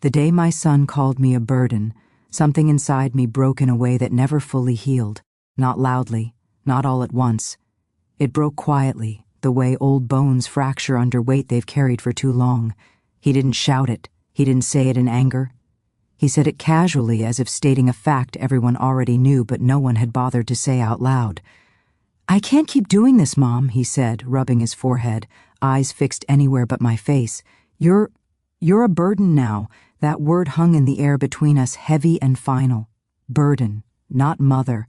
The day my son called me a burden, something inside me broke in a way that never fully healed, not loudly, not all at once. It broke quietly, the way old bones fracture under weight they've carried for too long. He didn't shout it. He didn't say it in anger. He said it casually, as if stating a fact everyone already knew but no one had bothered to say out loud. "I can't keep doing this, Mom," he said, rubbing his forehead, eyes fixed anywhere but my face. You're a burden now." That word hung in the air between us, heavy and final. Burden, not mother.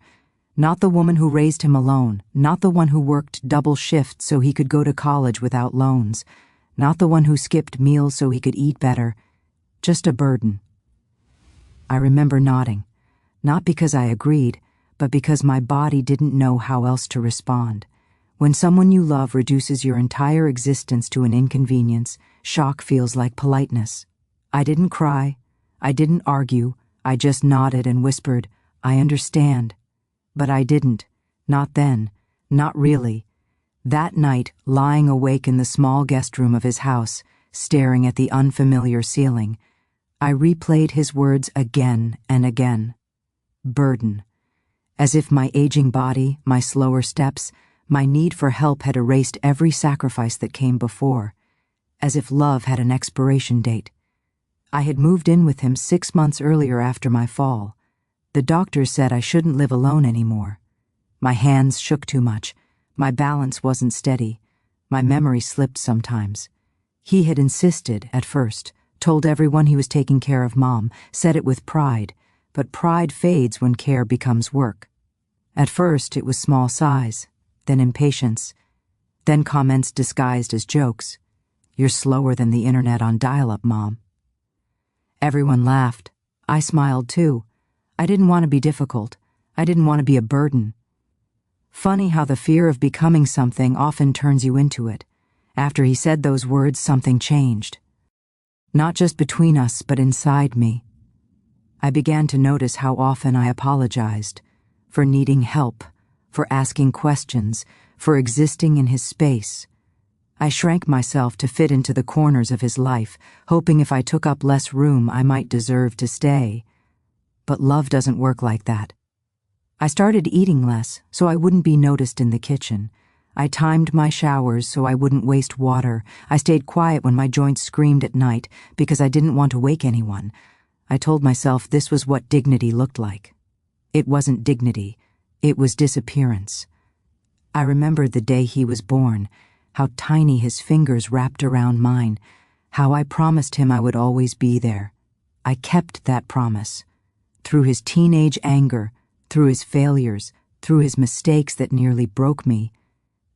Not the woman who raised him alone, not the one who worked double shifts so he could go to college without loans, not the one who skipped meals so he could eat better. Just a burden. I remember nodding, not because I agreed, but because my body didn't know how else to respond. When someone you love reduces your entire existence to an inconvenience, shock feels like politeness. I didn't cry. I didn't argue. I just nodded and whispered, "I understand." But I didn't. Not then. Not really. That night, lying awake in the small guest room of his house, staring at the unfamiliar ceiling, I replayed his words again and again. Burden. As if my aging body, my slower steps, my need for help had erased every sacrifice that came before. As if love had an expiration date. I had moved in with him 6 months earlier after my fall. The doctors said I shouldn't live alone anymore. My hands shook too much. My balance wasn't steady. My memory slipped sometimes. He had insisted, at first, told everyone he was taking care of Mom, said it with pride, but pride fades when care becomes work. At first, it was small sighs, then impatience, then comments disguised as jokes. "You're slower than the internet on dial-up, Mom." Everyone laughed. I smiled too. I didn't want to be difficult. I didn't want to be a burden. Funny how the fear of becoming something often turns you into it. After he said those words, something changed. Not just between us, but inside me. I began to notice how often I apologized for needing help, for asking questions, for existing in his space. I shrank myself to fit into the corners of his life, hoping if I took up less room I might deserve to stay. But love doesn't work like that. I started eating less so I wouldn't be noticed in the kitchen. I timed my showers so I wouldn't waste water. I stayed quiet when my joints screamed at night because I didn't want to wake anyone. I told myself this was what dignity looked like. It wasn't dignity. It was disappearance. I remembered the day he was born, how tiny his fingers wrapped around mine, how I promised him I would always be there. I kept that promise. Through his teenage anger, through his failures, through his mistakes that nearly broke me.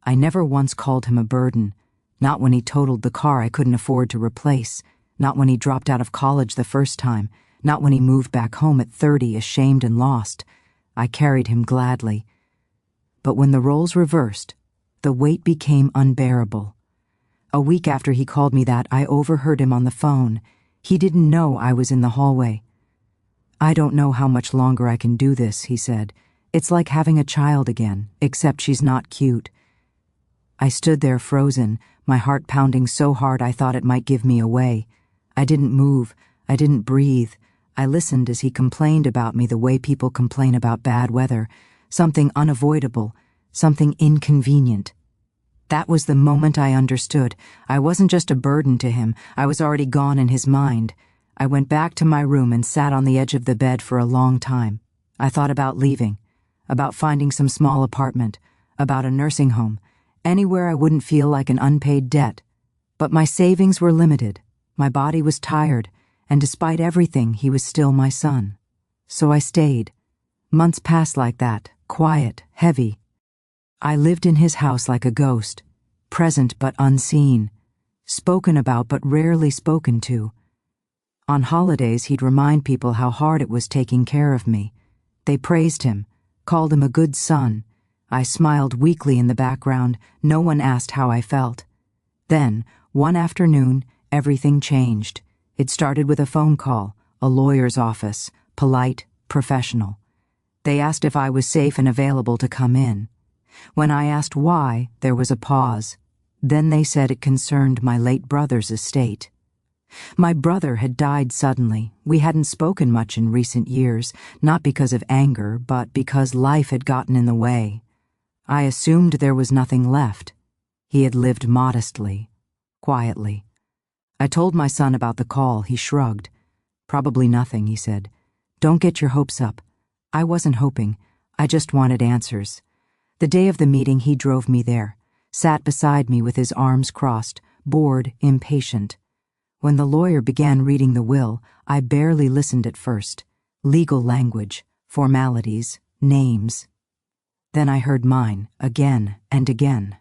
I never once called him a burden, not when he totaled the car I couldn't afford to replace, not when he dropped out of college the first time, not when he moved back home at 30 ashamed and lost. I carried him gladly. But when the roles reversed, the weight became unbearable. A week after he called me that, I overheard him on the phone. He didn't know I was in the hallway. "I don't know how much longer I can do this," he said. "It's like having a child again, except she's not cute." I stood there frozen, my heart pounding so hard I thought it might give me away. I didn't move. I didn't breathe. I listened as he complained about me the way people complain about bad weather, something unavoidable, something inconvenient. That was the moment I understood. I wasn't just a burden to him. I was already gone in his mind. I went back to my room and sat on the edge of the bed for a long time. I thought about leaving, about finding some small apartment, about a nursing home, anywhere I wouldn't feel like an unpaid debt. But my savings were limited. My body was tired, and despite everything, he was still my son. So I stayed. Months passed like that, quiet, heavy. I lived in his house like a ghost, present but unseen, spoken about but rarely spoken to. On holidays, he'd remind people how hard it was taking care of me. They praised him, called him a good son. I smiled weakly in the background. No one asked how I felt. Then, one afternoon, everything changed. It started with a phone call, a lawyer's office, polite, professional. They asked if I was safe and available to come in. When I asked why, there was a pause. Then they said it concerned my late brother's estate. My brother had died suddenly. We hadn't spoken much in recent years, not because of anger, but because life had gotten in the way. I assumed there was nothing left. He had lived modestly, quietly. I told my son about the call. He shrugged. Probably nothing, he said. Don't get your hopes up. I wasn't hoping. I just wanted answers. The day of the meeting, he drove me there, sat beside me with his arms crossed, bored, impatient. When the lawyer began reading the will, I barely listened at first. Legal language, formalities, names. Then I heard mine, again and again.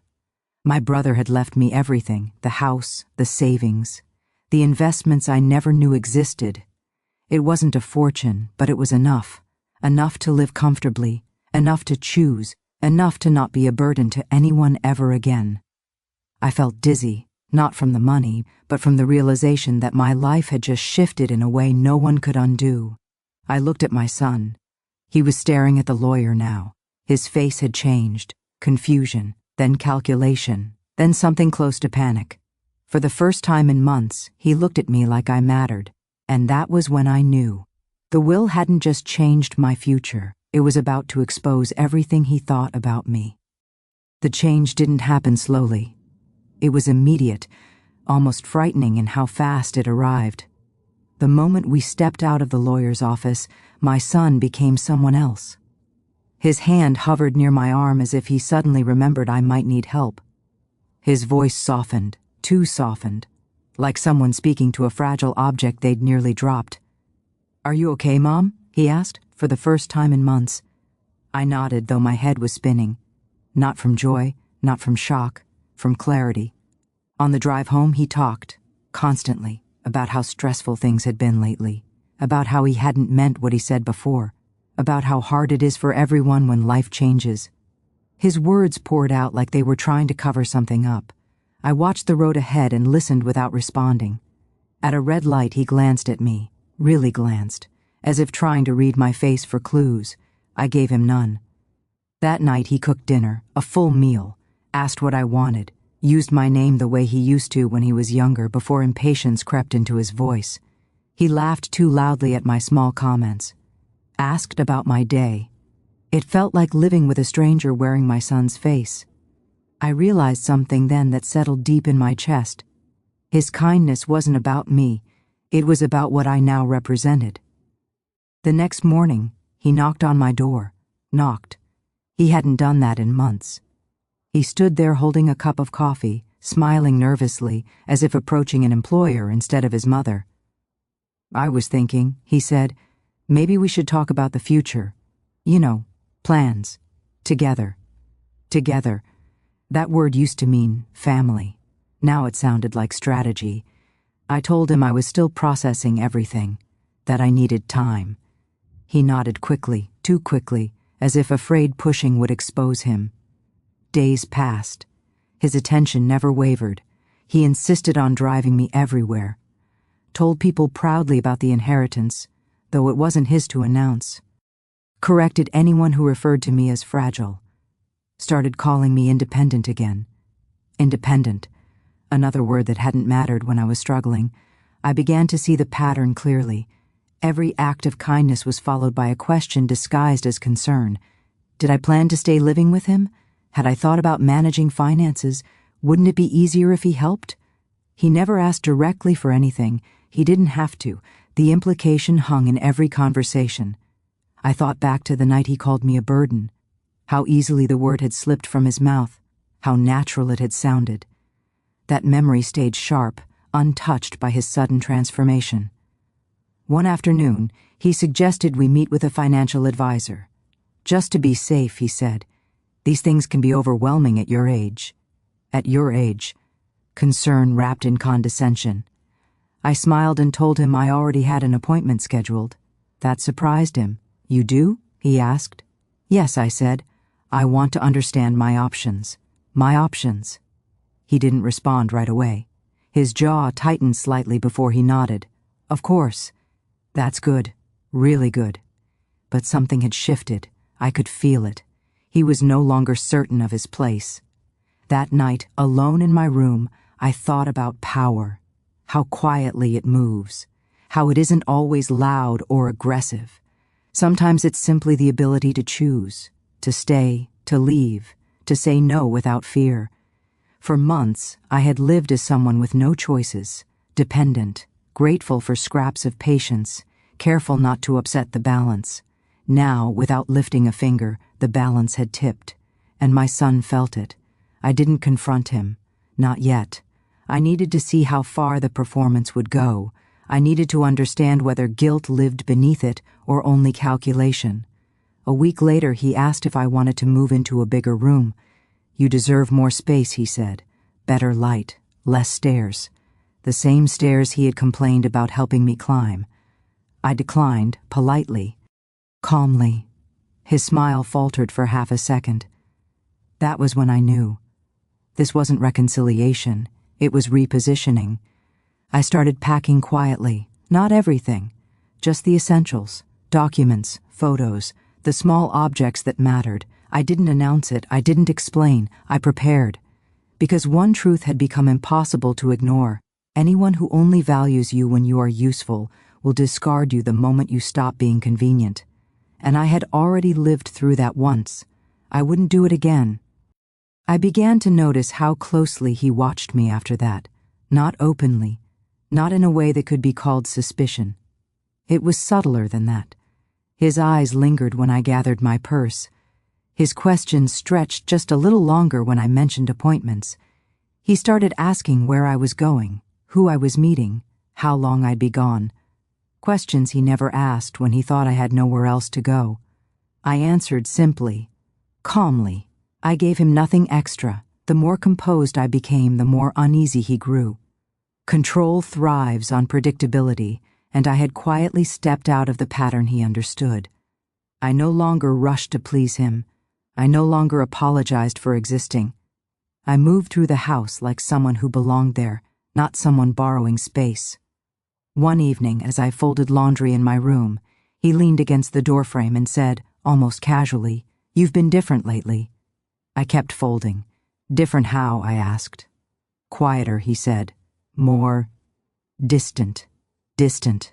My brother had left me everything, the house, the savings, the investments I never knew existed. It wasn't a fortune, but it was enough. Enough to live comfortably, enough to choose, enough to not be a burden to anyone ever again. I felt dizzy, not from the money, but from the realization that my life had just shifted in a way no one could undo. I looked at my son. He was staring at the lawyer now. His face had changed, confusion, then calculation, then something close to panic. For the first time in months, he looked at me like I mattered, and that was when I knew. The will hadn't just changed my future, it was about to expose everything he thought about me. The change didn't happen slowly. It was immediate, almost frightening in how fast it arrived. The moment we stepped out of the lawyer's office, my son became someone else. His hand hovered near my arm as if he suddenly remembered I might need help. His voice softened, too softened, like someone speaking to a fragile object they'd nearly dropped. "Are you okay, Mom?" he asked, for the first time in months. I nodded, though my head was spinning. Not from joy, not from shock, from clarity. On the drive home, he talked, constantly, about how stressful things had been lately, about how he hadn't meant what he said before, about how hard it is for everyone when life changes. His words poured out like they were trying to cover something up. I watched the road ahead and listened without responding. At a red light, he glanced at me, really glanced, as if trying to read my face for clues. I gave him none. That night, he cooked dinner, a full meal, asked what I wanted, used my name the way he used to when he was younger before impatience crept into his voice. He laughed too loudly at my small comments. Asked about my day. It felt like living with a stranger wearing my son's face. I realized something then that settled deep in my chest. His kindness wasn't about me. It was about what I now represented. The next morning, he knocked on my door. Knocked. He hadn't done that in months. He stood there holding a cup of coffee, smiling nervously, as if approaching an employer instead of his mother. "I was thinking," he said, "maybe we should talk about the future. You know, plans. Together. Together." That word used to mean family. Now it sounded like strategy. I told him I was still processing everything, that I needed time. He nodded quickly, too quickly, as if afraid pushing would expose him. Days passed. His attention never wavered. He insisted on driving me everywhere. Told people proudly about the inheritance, though it wasn't his to announce. Corrected anyone who referred to me as fragile. Started calling me independent again. Independent, another word that hadn't mattered when I was struggling. I began to see the pattern clearly. Every act of kindness was followed by a question disguised as concern. Did I plan to stay living with him? Had I thought about managing finances? Wouldn't it be easier if he helped? He never asked directly for anything. He didn't have to. The implication hung in every conversation. I thought back to the night he called me a burden. How easily the word had slipped from his mouth. How natural it had sounded. That memory stayed sharp, untouched by his sudden transformation. One afternoon, he suggested we meet with a financial advisor. Just to be safe, he said. These things can be overwhelming at your age. At your age. Concern wrapped in condescension. I smiled and told him I already had an appointment scheduled. That surprised him. "You do?" he asked. "Yes," I said. "I want to understand my options. My options." He didn't respond right away. His jaw tightened slightly before he nodded. "Of course." "That's good. Really good." But something had shifted. I could feel it. He was no longer certain of his place. That night, alone in my room, I thought about power. how quietly it moves, how it isn't always loud or aggressive. Sometimes it's simply the ability to choose, to stay, to leave, to say no without fear. For months, I had lived as someone with no choices, dependent, grateful for scraps of patience, careful not to upset the balance. Now, without lifting a finger, the balance had tipped, and my son felt it. I didn't confront him. Not yet. I needed to see how far the performance would go. I needed to understand whether guilt lived beneath it or only calculation. A week later, he asked if I wanted to move into a bigger room. "You deserve more space," he said. "Better light, less stairs." The same stairs he had complained about helping me climb. I declined, politely, calmly. His smile faltered for half a second. That was when I knew. This wasn't reconciliation, it was repositioning. I started packing quietly, not everything, just the essentials, documents, photos, the small objects that mattered. I didn't announce it, I didn't explain, I prepared. Because one truth had become impossible to ignore. Anyone who only values you when you are useful will discard you the moment you stop being convenient. And I had already lived through that once. I wouldn't do it again. I began to notice how closely he watched me after that, not openly, not in a way that could be called suspicion. It was subtler than that. His eyes lingered when I gathered my purse. His questions stretched just a little longer when I mentioned appointments. He started asking where I was going, who I was meeting, how long I'd be gone. Questions he never asked when he thought I had nowhere else to go. I answered simply, calmly. I gave him nothing extra. The more composed I became, the more uneasy he grew. Control thrives on predictability, and I had quietly stepped out of the pattern he understood. I no longer rushed to please him. I no longer apologized for existing. I moved through the house like someone who belonged there, not someone borrowing space. One evening, as I folded laundry in my room, he leaned against the doorframe and said, almost casually, "You've been different lately." I kept folding. "Different how?" I asked. "Quieter," he said. "More distant. Distant."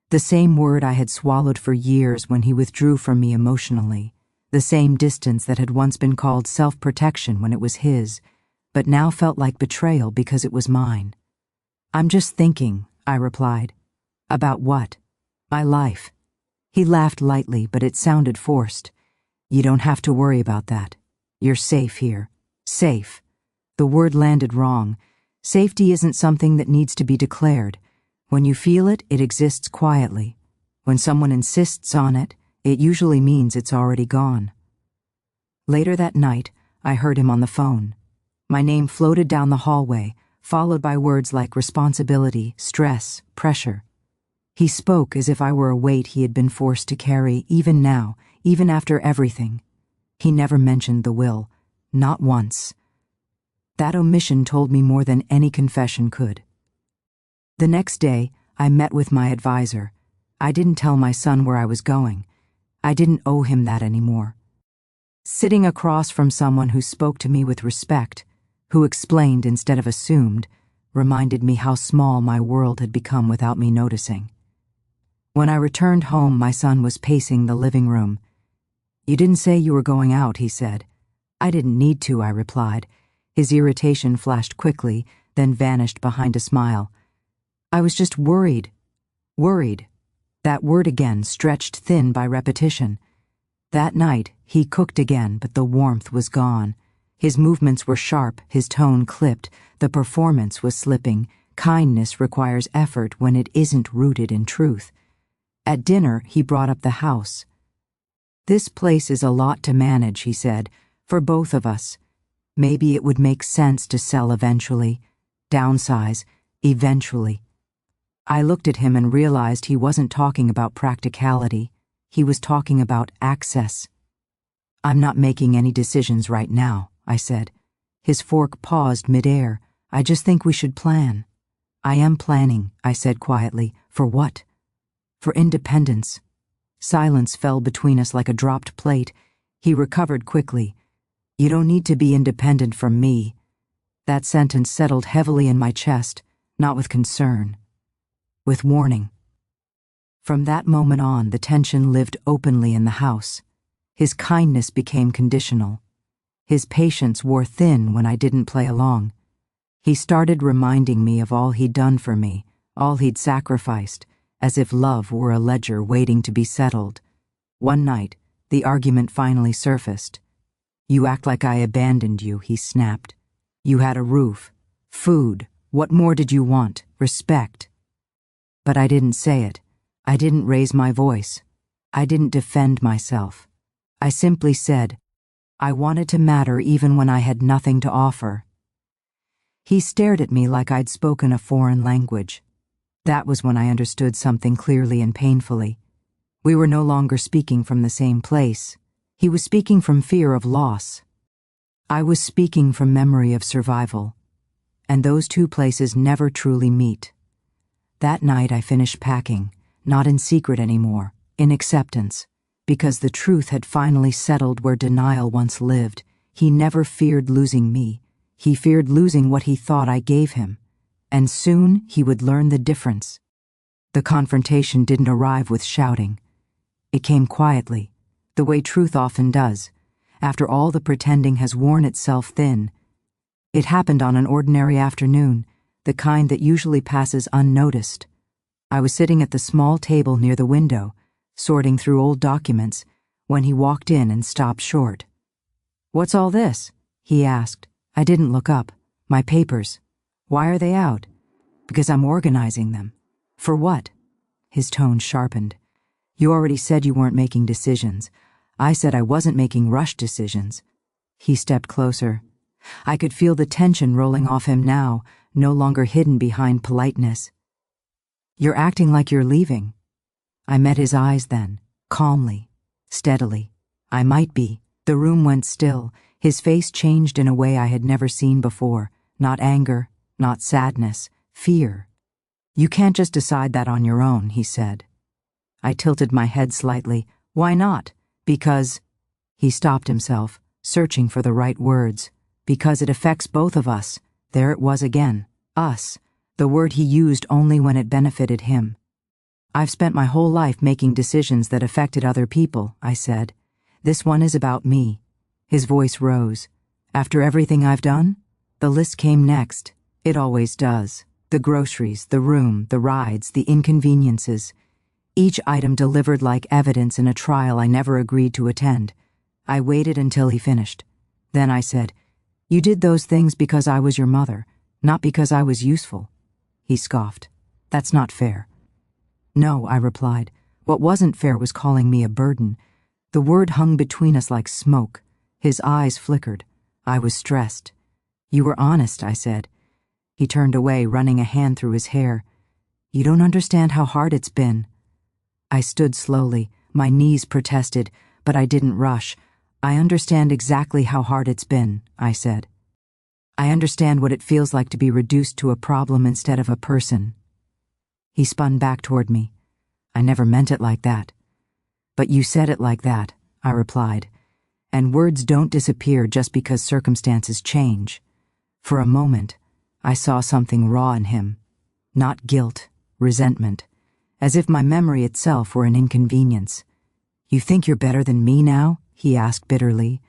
The same word I had swallowed for years when he withdrew from me emotionally. The same distance that had once been called self-protection when it was his, but now felt like betrayal because it was mine. "I'm just thinking," I replied. "About what?" "My life." He laughed lightly, but it sounded forced. "You don't have to worry about that. You're safe here." Safe. The word landed wrong. Safety isn't something that needs to be declared. When you feel it, it exists quietly. When someone insists on it, it usually means it's already gone. Later that night, I heard him on the phone. My name floated down the hallway, followed by words like responsibility, stress, pressure. He spoke as if I were a weight he had been forced to carry, even now, even after everything. He never mentioned the will, not once. That omission told me more than any confession could. The next day, I met with my advisor. I didn't tell my son where I was going. I didn't owe him that anymore. Sitting across from someone who spoke to me with respect, who explained instead of assumed, reminded me how small my world had become without me noticing. When I returned home, my son was pacing the living room. "You didn't say you were going out," he said. "I didn't need to," I replied. His irritation flashed quickly, then vanished behind a smile. "I was just worried." Worried. That word again, stretched thin by repetition. That night, he cooked again, but the warmth was gone. His movements were sharp, his tone clipped, the performance was slipping. Kindness requires effort when it isn't rooted in truth. At dinner, he brought up the house. "This place is a lot to manage," he said, "for both of us. Maybe it would make sense to sell eventually, downsize, eventually." I looked at him and realized he wasn't talking about practicality. He was talking about access. "I'm not making any decisions right now," I said. His fork paused midair. "I just think we should plan." "I am planning," I said quietly. "For what?" "For independence." Silence fell between us like a dropped plate. He recovered quickly. "You don't need to be independent from me." That sentence settled heavily in my chest. not with concern, with warning. From that moment on, the tension lived openly in the house. His kindness became conditional. His patience wore thin when I didn't play along. He started reminding me of all he'd done for me, all he'd sacrificed, as if love were a ledger waiting to be settled. One night, the argument finally surfaced. "You act like I abandoned you," he snapped. "You had a roof, food. What more did you want? Respect." But I didn't say it. I didn't raise my voice. I didn't defend myself. I simply said, I wanted to matter even when I had nothing to offer. He stared at me like I'd spoken a foreign language. That was when I understood something clearly and painfully. We were no longer speaking from the same place. He was speaking from fear of loss. I was speaking from memory of survival. And those two places never truly meet. That night I finished packing, not in secret anymore, in acceptance, because the truth had finally settled where denial once lived. He never feared losing me. He feared losing what he thought I gave him. And soon he would learn the difference. The confrontation didn't arrive with shouting. It came quietly, the way truth often does, after all the pretending has worn itself thin. It happened on an ordinary afternoon, the kind that usually passes unnoticed. I was sitting at the small table near the window, sorting through old documents, when he walked in and stopped short. "What's all this?" he asked. I didn't look up. "My papers." "Why are they out?" "Because I'm organizing them." "For what?" His tone sharpened. "You already said you weren't making decisions. I said I wasn't making rushed decisions." He stepped closer. I could feel the tension rolling off him now, no longer hidden behind politeness. "You're acting like you're leaving." I met his eyes then, calmly, steadily. "I might be." The room went still. His face changed in a way I had never seen before. Not anger, not sadness, fear. "You can't just decide that on your own," he said. I tilted my head slightly. "Why not?" "Because—" He stopped himself, searching for the right words. "Because it affects both of us." There it was again. Us. The word he used only when it benefited him. "I've spent my whole life making decisions that affected other people," I said. "This one is about me." His voice rose. "After everything I've done?" The list came next. It always does. The groceries, the room, the rides, the inconveniences. Each item delivered like evidence in a trial I never agreed to attend. I waited until he finished. Then I said, "You did those things because I was your mother, not because I was useful." He scoffed. "That's not fair." "No," I replied. "What wasn't fair was calling me a burden." The word hung between us like smoke. His eyes flickered. I was stressed. "You were honest," I said. He turned away, running a hand through his hair. "You don't understand how hard it's been." I stood slowly. My knees protested, but I didn't rush. "I understand exactly how hard it's been," I said. "I understand what it feels like to be reduced to a problem instead of a person." He spun back toward me. "I never meant it like that." "But you said it like that," I replied. "And words don't disappear just because circumstances change." For a moment, I saw something raw in him. Not guilt, resentment, as if my memory itself were an inconvenience. "You think you're better than me now?" he asked bitterly.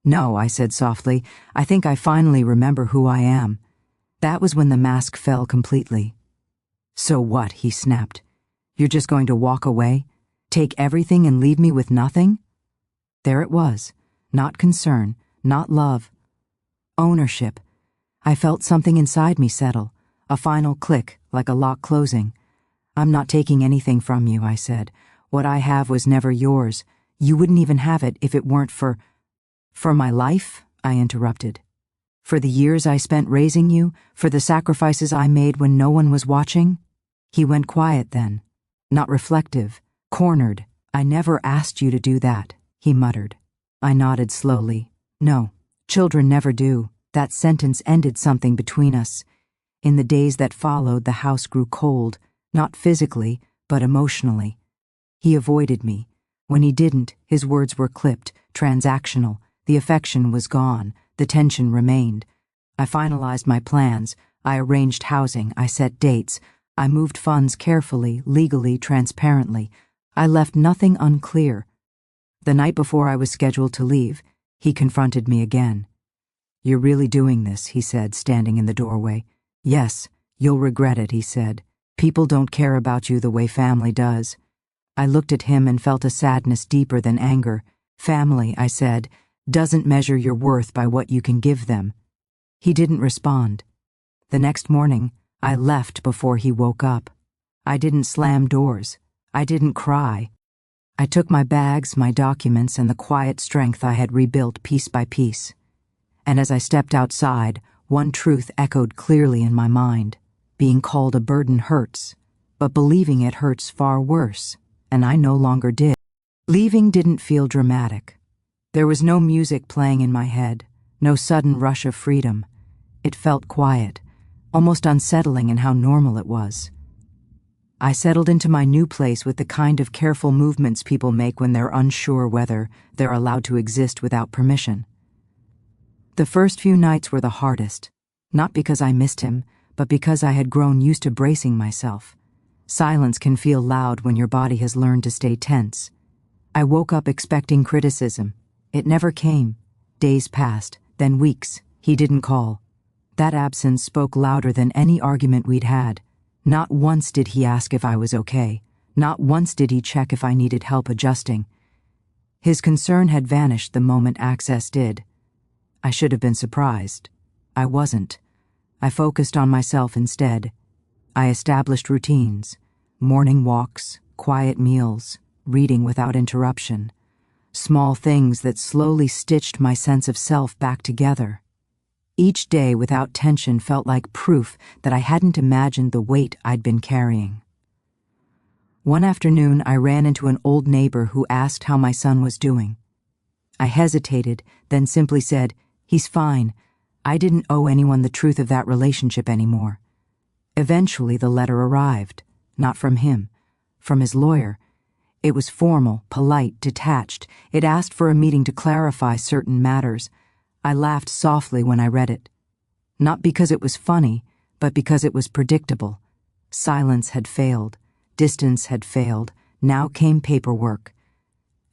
"No," I said softly. "I think I finally remember who I am." That was when the mask fell completely. "So what?" he snapped. "You're just going to walk away? Take everything and leave me with nothing?" There it was. Not concern, not love. Ownership. I felt something inside me settle, a final click, like a lock closing. "I'm not taking anything from you," I said. "What I have was never yours. You wouldn't even have it if it weren't for—" "For my life?" I interrupted. "For the years I spent raising you? For the sacrifices I made when no one was watching?" He went quiet then, not reflective, cornered. "I never asked you to do that," he muttered. I nodded slowly. "No, children never do." That sentence ended something between us. In the days that followed, the house grew cold, not physically, but emotionally. He avoided me. When he didn't, his words were clipped, transactional. The affection was gone. The tension remained. I finalized my plans, I arranged housing, I set dates, I moved funds carefully, legally, transparently. I left nothing unclear. The night before I was scheduled to leave, he confronted me again. "You're really doing this," he said, standing in the doorway. "Yes, you'll regret it," he said. "People don't care about you the way family does." I looked at him and felt a sadness deeper than anger. "Family," I said, "doesn't measure your worth by what you can give them." He didn't respond. The next morning, I left before he woke up. I didn't slam doors. I didn't cry. I took my bags, my documents, and the quiet strength I had rebuilt piece by piece. And as I stepped outside, one truth echoed clearly in my mind. Being called a burden hurts, but believing it hurts far worse, and I no longer did. Leaving didn't feel dramatic. There was no music playing in my head, no sudden rush of freedom. It felt quiet, almost unsettling in how normal it was. I settled into my new place with the kind of careful movements people make when they're unsure whether they're allowed to exist without permission. The first few nights were the hardest, not because I missed him, but because I had grown used to bracing myself. Silence can feel loud when your body has learned to stay tense. I woke up expecting criticism. It never came. Days passed, then weeks. He didn't call. That absence spoke louder than any argument we'd had. Not once did he ask if I was okay. Not once did he check if I needed help adjusting. His concern had vanished the moment access did. I should have been surprised. I wasn't. I focused on myself instead. I established routines, morning walks, quiet meals, reading without interruption, small things that slowly stitched my sense of self back together. Each day without tension felt like proof that I hadn't imagined the weight I'd been carrying. One afternoon, I ran into an old neighbor who asked how my son was doing. I hesitated, then simply said, "He's fine." I didn't owe anyone the truth of that relationship anymore. Eventually, the letter arrived, not from him, from his lawyer. It was formal, polite, detached. It asked for a meeting to clarify certain matters. I laughed softly when I read it. Not because it was funny, but because it was predictable. Silence had failed. Distance had failed. Now came paperwork.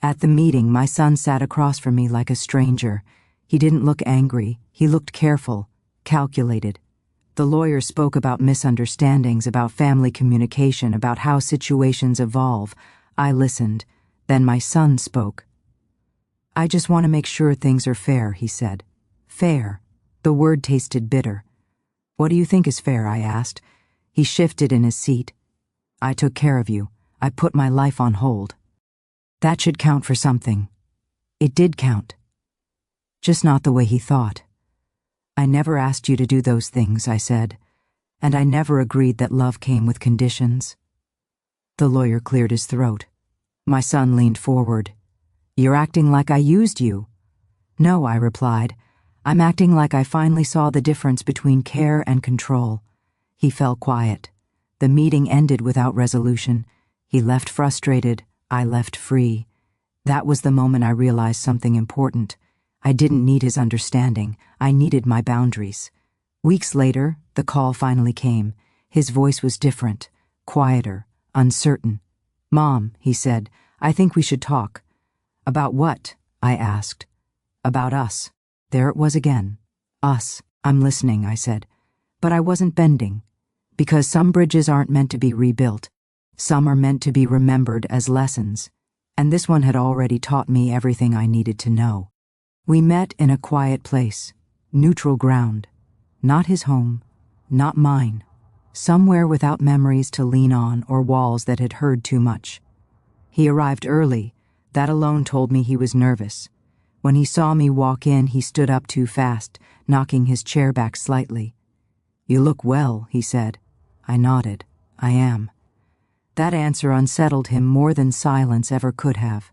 At the meeting, my son sat across from me like a stranger. He didn't look angry. He looked careful, calculated. The lawyer spoke about misunderstandings, about family communication, about how situations evolve. I listened. Then my son spoke. "I just want to make sure things are fair," he said. Fair. The word tasted bitter. "What do you think is fair?" I asked. He shifted in his seat. "I took care of you. I put my life on hold." That should count for something. It did count. Just not the way he thought. "I never asked you to do those things," I said, "and I never agreed that love came with conditions." The lawyer cleared his throat. My son leaned forward. "You're acting like I used you." "No," I replied. "I'm acting like I finally saw the difference between care and control." He fell quiet. The meeting ended without resolution. He left frustrated. I left free. That was the moment I realized something important. I didn't need his understanding. I needed my boundaries. Weeks later, the call finally came. His voice was different, quieter, uncertain. "Mom," he said, "I think we should talk." "About what?" I asked. "About us." There it was again. Us. "I'm listening," I said. But I wasn't bending. Because some bridges aren't meant to be rebuilt. Some are meant to be remembered as lessons. And this one had already taught me everything I needed to know. We met in a quiet place, neutral ground. Not his home, not mine. Somewhere without memories to lean on or walls that had heard too much. He arrived early. That alone told me he was nervous. When he saw me walk in, he stood up too fast, knocking his chair back slightly. "You look well," he said. I nodded. "I am." That answer unsettled him more than silence ever could have.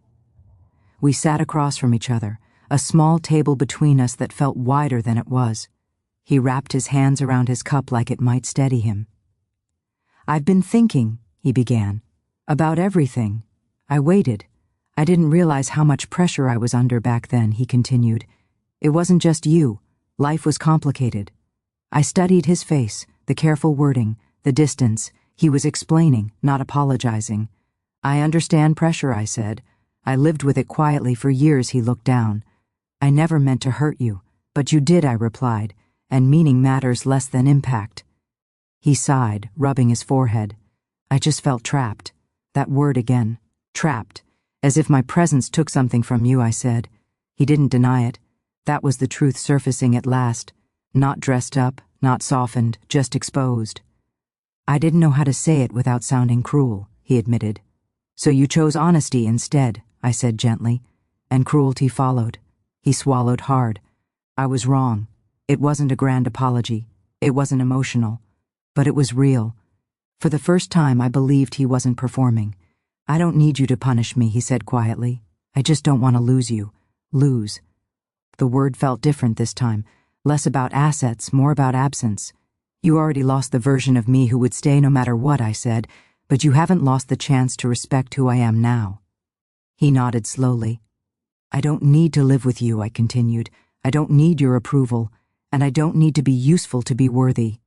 We sat across from each other, a small table between us that felt wider than it was. He wrapped his hands around his cup like it might steady him. "I've been thinking," he began, "about everything." I waited. "I didn't realize how much pressure I was under back then," he continued. "It wasn't just you. Life was complicated." I studied his face, the careful wording, the distance. He was explaining, not apologizing. I understand pressure, I said. I lived with it quietly for years, he looked down. I never meant to hurt you, but you did, I replied, and meaning matters less than impact. He sighed, rubbing his forehead. I just felt trapped. That word again. Trapped. As if my presence took something from you, I said. He didn't deny it. That was the truth surfacing at last. Not dressed up, not softened, just exposed. I didn't know how to say it without sounding cruel, he admitted. So you chose honesty instead, I said gently, and cruelty followed. He swallowed hard. I was wrong. It wasn't a grand apology. It wasn't emotional. But it was real. For the first time, I believed he wasn't performing. I don't need you to punish me, he said quietly. I just don't want to lose you. Lose. The word felt different this time. Less about assets, more about absence. You already lost the version of me who would stay no matter what, I said, but you haven't lost the chance to respect who I am now. He nodded slowly. I don't need to live with you, I continued. I don't need your approval, and I don't need to be useful to be worthy.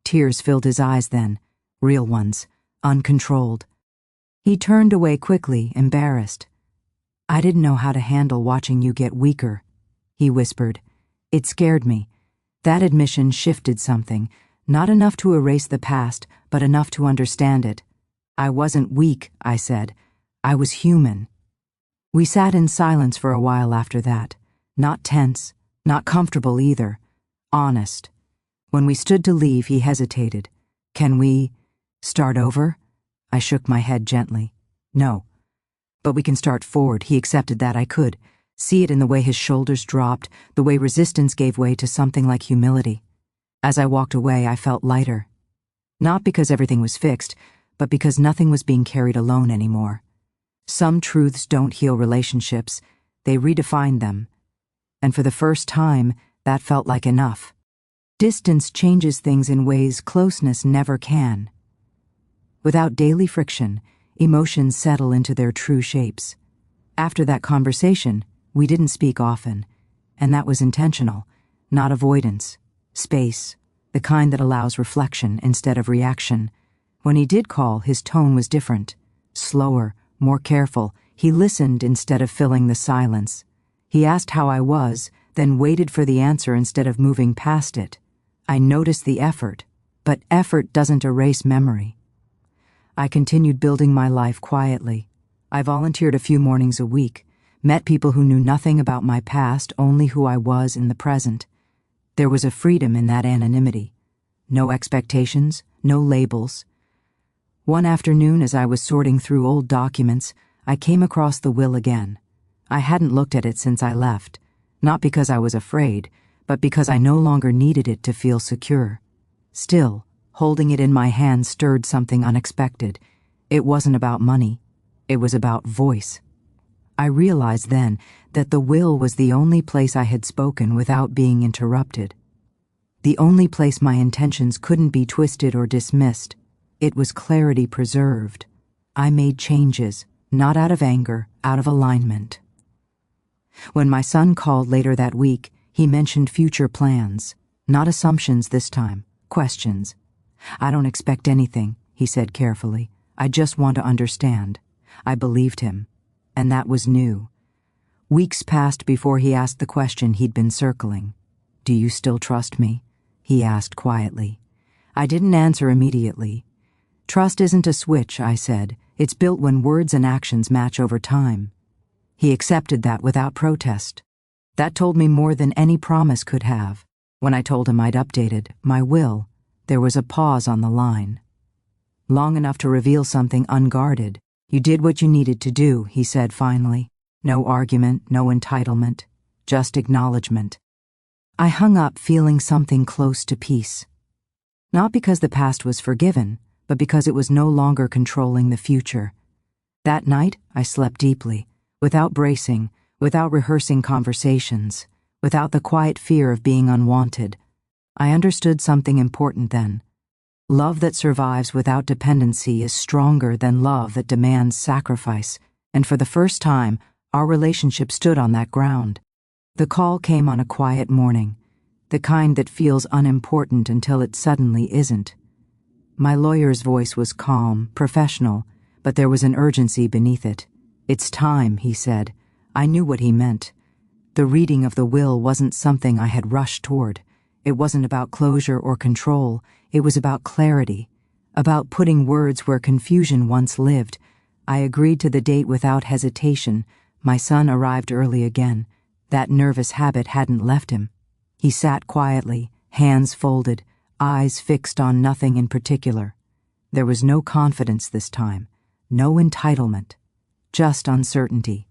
Tears filled his eyes then, real ones, uncontrolled. He turned away quickly, embarrassed. I didn't know how to handle watching you get weaker, he whispered. It scared me. That admission shifted something, not enough to erase the past, but enough to understand it. I wasn't weak, I said. I was human. We sat in silence for a while after that, not tense, not comfortable either, honest. When we stood to leave, he hesitated. Can we start over? I shook my head gently. No. But we can start forward. He accepted that. I could see it in the way his shoulders dropped, the way resistance gave way to something like humility. As I walked away, I felt lighter. Not because everything was fixed, but because nothing was being carried alone anymore. Some truths don't heal relationships. They redefine them. And for the first time, that felt like enough. Distance changes things in ways closeness never can. Without daily friction, emotions settle into their true shapes. After that conversation, we didn't speak often, and that was intentional, not avoidance. Space, the kind that allows reflection instead of reaction. When he did call, his tone was different, slower, more careful. He listened instead of filling the silence. He asked how I was, then waited for the answer instead of moving past it. I noticed the effort, but effort doesn't erase memory. I continued building my life quietly. I volunteered a few mornings a week, met people who knew nothing about my past, only who I was in the present. There was a freedom in that anonymity. No expectations, no labels. One afternoon, as I was sorting through old documents, I came across the will again. I hadn't looked at it since I left, not because I was afraid, but because I no longer needed it to feel secure. Still, holding it in my hand stirred something unexpected. It wasn't about money. It was about voice. I realized then that the will was the only place I had spoken without being interrupted. The only place my intentions couldn't be twisted or dismissed. It was clarity preserved. I made changes, not out of anger, out of alignment. When my son called later that week, he mentioned future plans, not assumptions this time, questions. I don't expect anything, he said carefully. I just want to understand. I believed him, and that was new. Weeks passed before he asked the question he'd been circling. Do you still trust me? He asked quietly. I didn't answer immediately. Trust isn't a switch, I said. It's built when words and actions match over time. He accepted that without protest. That told me more than any promise could have. When I told him I'd updated my will, there was a pause on the line. Long enough to reveal something unguarded. You did what you needed to do, he said finally. No argument, no entitlement, just acknowledgement. I hung up feeling something close to peace. Not because the past was forgiven, but because it was no longer controlling the future. That night, I slept deeply, without bracing, without rehearsing conversations, without the quiet fear of being unwanted. I understood something important then. Love that survives without dependency is stronger than love that demands sacrifice, and for the first time, our relationship stood on that ground. The call came on a quiet morning. the kind that feels unimportant until it suddenly isn't. My lawyer's voice was calm, professional, but there was an urgency beneath it. "It's time," he said. I knew what he meant. The reading of the will wasn't something I had rushed toward. It wasn't about closure or control. It was about clarity, about putting words where confusion once lived. I agreed to the date without hesitation. My son arrived early again. That nervous habit hadn't left him. He sat quietly, hands folded, eyes fixed on nothing in particular. There was no confidence this time, no entitlement, just uncertainty.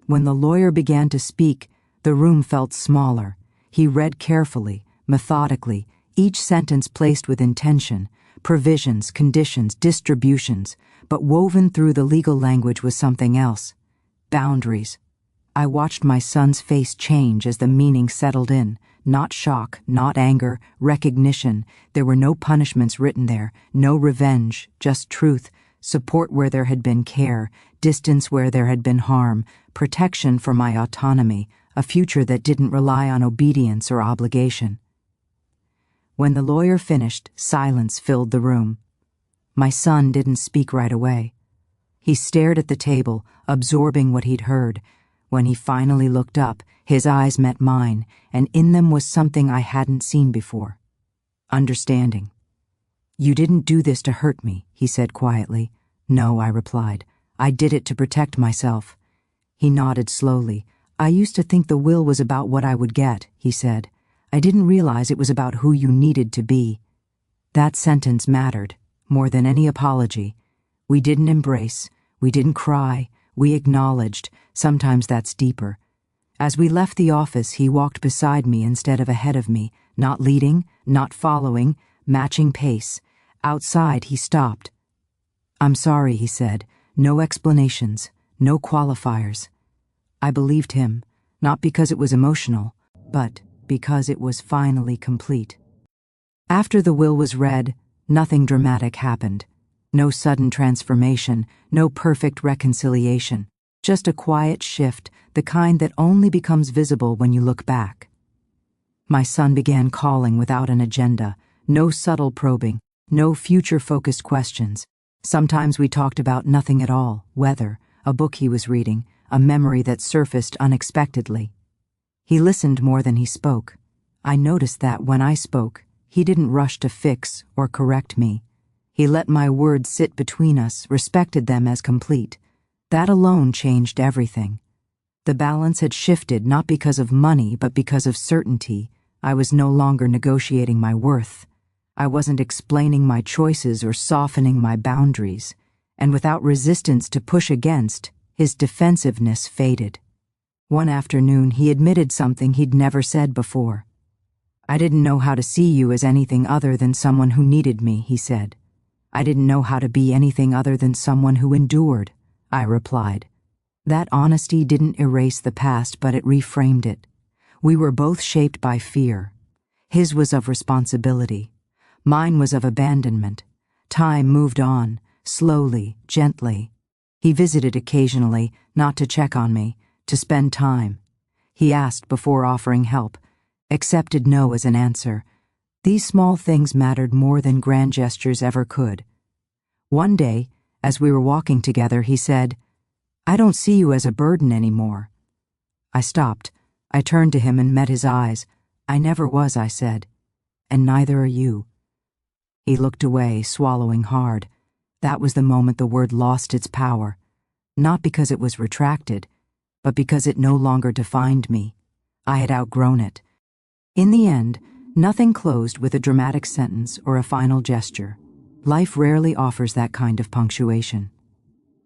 When the lawyer began to speak, the room felt smaller. He read carefully, methodically, each sentence placed with intention, provisions, conditions, distributions, but woven through the legal language was something else. Boundaries. I watched my son's face change as the meaning settled in. Not shock, not anger, recognition. There were no punishments written there, no revenge, just truth, support where there had been care, distance where there had been harm, protection for my autonomy, a future that didn't rely on obedience or obligation. When the lawyer finished, silence filled the room. My son didn't speak right away. He stared at the table, absorbing what he'd heard. When he finally looked up, his eyes met mine, and in them was something I hadn't seen before. Understanding. "You didn't do this to hurt me," he said quietly. "No," I replied. "I did it to protect myself." He nodded slowly. "I used to think the will was about what I would get," he said. "I didn't realize it was about who you needed to be." That sentence mattered, more than any apology. We didn't embrace, we didn't cry, we acknowledged. Sometimes that's deeper. As we left the office, he walked beside me instead of ahead of me, not leading, not following, matching pace. Outside, he stopped. "I'm sorry," he said. "No explanations, no qualifiers." I believed him, not because it was emotional, but because it was finally complete. After the will was read, nothing dramatic happened. No sudden transformation, no perfect reconciliation. Just a quiet shift, the kind that only becomes visible when you look back. My son began calling without an agenda, no subtle probing, no future-focused questions. Sometimes we talked about nothing at all, weather, a book he was reading, a memory that surfaced unexpectedly. He listened more than he spoke. I noticed that when I spoke, he didn't rush to fix or correct me. He let my words sit between us, respected them as complete. That alone changed everything. The balance had shifted not because of money, but because of certainty. I was no longer negotiating my worth. I wasn't explaining my choices or softening my boundaries. And without resistance to push against, his defensiveness faded. One afternoon, he admitted something he'd never said before. "I didn't know how to see you as anything other than someone who needed me," he said. "I didn't know how to be anything other than someone who endured," I replied. That honesty didn't erase the past, but it reframed it. We were both shaped by fear. His was of responsibility. Mine was of abandonment. Time moved on, slowly, gently. He visited occasionally, not to check on me, to spend time. He asked before offering help, accepted no as an answer. These small things mattered more than grand gestures ever could. One day, as we were walking together, he said, "I don't see you as a burden anymore." I stopped. I turned to him and met his eyes. "I never was," I said. "And neither are you." He looked away, swallowing hard. That was the moment the word lost its power. Not because it was retracted, but because it no longer defined me. I had outgrown it. In the end, nothing closed with a dramatic sentence or a final gesture. Life rarely offers that kind of punctuation.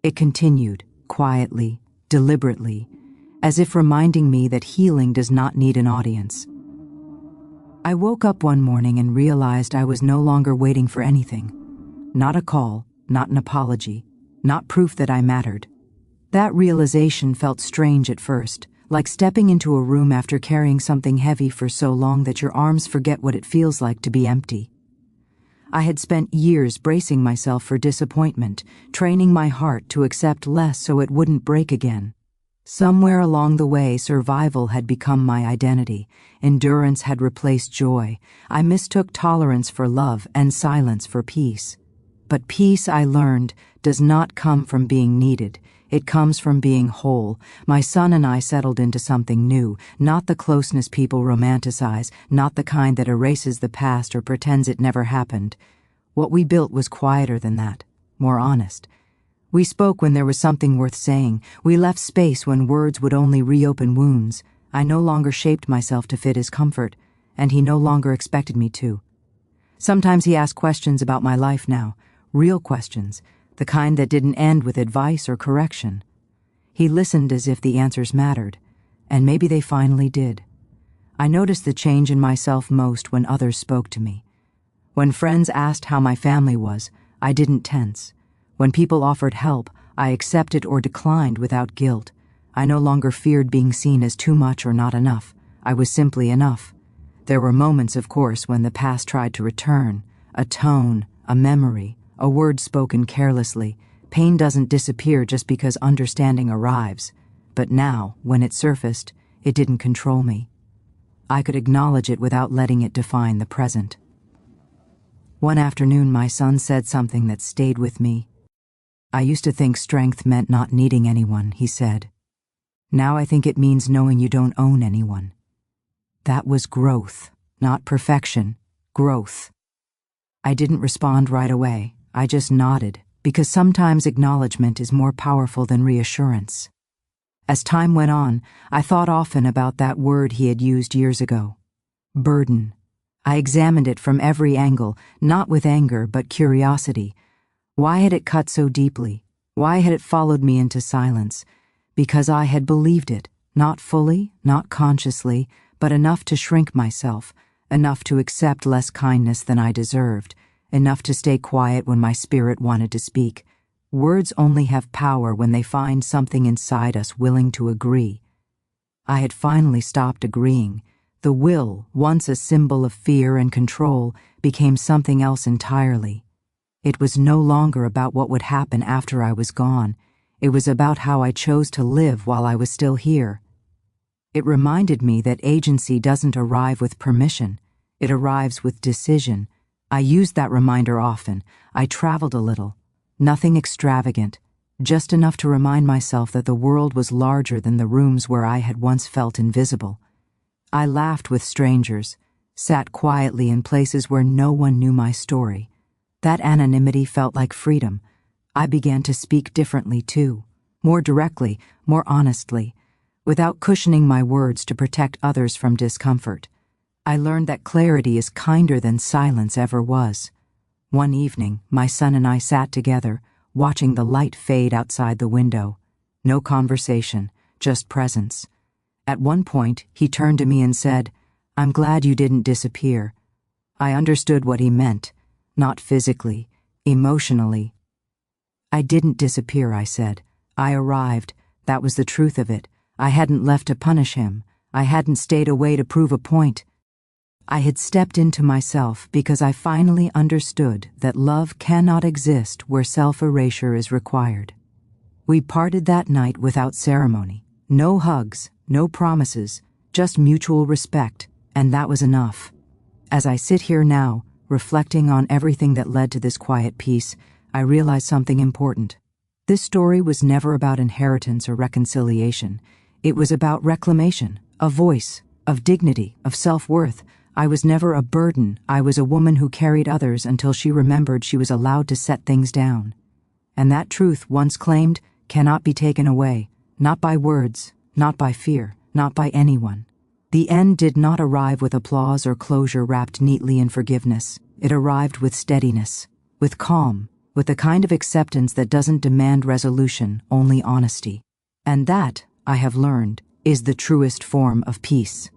It continued, quietly, deliberately, as if reminding me that healing does not need an audience. I woke up one morning and realized I was no longer waiting for anything. Not a call, not an apology, not proof that I mattered. That realization felt strange at first, like stepping into a room after carrying something heavy for so long that your arms forget what it feels like to be empty. I had spent years bracing myself for disappointment, training my heart to accept less so it wouldn't break again. Somewhere along the way, survival had become my identity. Endurance had replaced joy. I mistook tolerance for love and silence for peace. But peace, I learned, does not come from being needed. It comes from being whole. My son and I settled into something new, not the closeness people romanticize, not the kind that erases the past or pretends it never happened. What we built was quieter than that, more honest. We spoke when there was something worth saying. We left space when words would only reopen wounds. I no longer shaped myself to fit his comfort, and he no longer expected me to. Sometimes he asked questions about my life now, real questions, the kind that didn't end with advice or correction. He listened as if the answers mattered, and maybe they finally did. I noticed the change in myself most when others spoke to me. When friends asked how my family was, I didn't tense. When people offered help, I accepted or declined without guilt. I no longer feared being seen as too much or not enough. I was simply enough. There were moments, of course, when the past tried to return. A tone, a memory, a word spoken carelessly. Pain doesn't disappear just because understanding arrives. But now, when it surfaced, it didn't control me. I could acknowledge it without letting it define the present. One afternoon, my son said something that stayed with me. I used to think strength meant not needing anyone, he said. Now I think it means knowing you don't own anyone. That was growth, not perfection, growth. I didn't respond right away. I just nodded, because sometimes acknowledgement is more powerful than reassurance. As time went on, I thought often about that word he had used years ago. Burden. I examined it from every angle, not with anger, but curiosity. Why had it cut so deeply? Why had it followed me into silence? Because I had believed it, not fully, not consciously, but enough to shrink myself, enough to accept less kindness than I deserved, enough to stay quiet when my spirit wanted to speak. Words only have power when they find something inside us willing to agree. I had finally stopped agreeing. The will, once a symbol of fear and control, became something else entirely. It was no longer about what would happen after I was gone. It was about how I chose to live while I was still here. It reminded me that agency doesn't arrive with permission. It arrives with decision. I used that reminder often. I traveled a little. Nothing extravagant, just enough to remind myself that the world was larger than the rooms where I had once felt invisible. I laughed with strangers, sat quietly in places where no one knew my story. That anonymity felt like freedom. I began to speak differently too, more directly, more honestly, without cushioning my words to protect others from discomfort. I learned that clarity is kinder than silence ever was. One evening, my son and I sat together, watching the light fade outside the window. No conversation, just presence. At one point, he turned to me and said, "I'm glad you didn't disappear." I understood what he meant, not physically, emotionally. I didn't disappear, I said. I arrived. That was the truth of it. I hadn't left to punish him. I hadn't stayed away to prove a point. I had stepped into myself because I finally understood that love cannot exist where self-erasure is required. We parted that night without ceremony. No hugs, no promises, just mutual respect, and that was enough. As I sit here now, reflecting on everything that led to this quiet peace, I realize something important. This story was never about inheritance or reconciliation. It was about reclamation, of voice, of dignity, of self-worth. I was never a burden. I was a woman who carried others until she remembered she was allowed to set things down. And that truth, once claimed, cannot be taken away, not by words, not by fear, not by anyone. The end did not arrive with applause or closure wrapped neatly in forgiveness. It arrived with steadiness, with calm, with the kind of acceptance that doesn't demand resolution, only honesty. And that, I have learned, is the truest form of peace.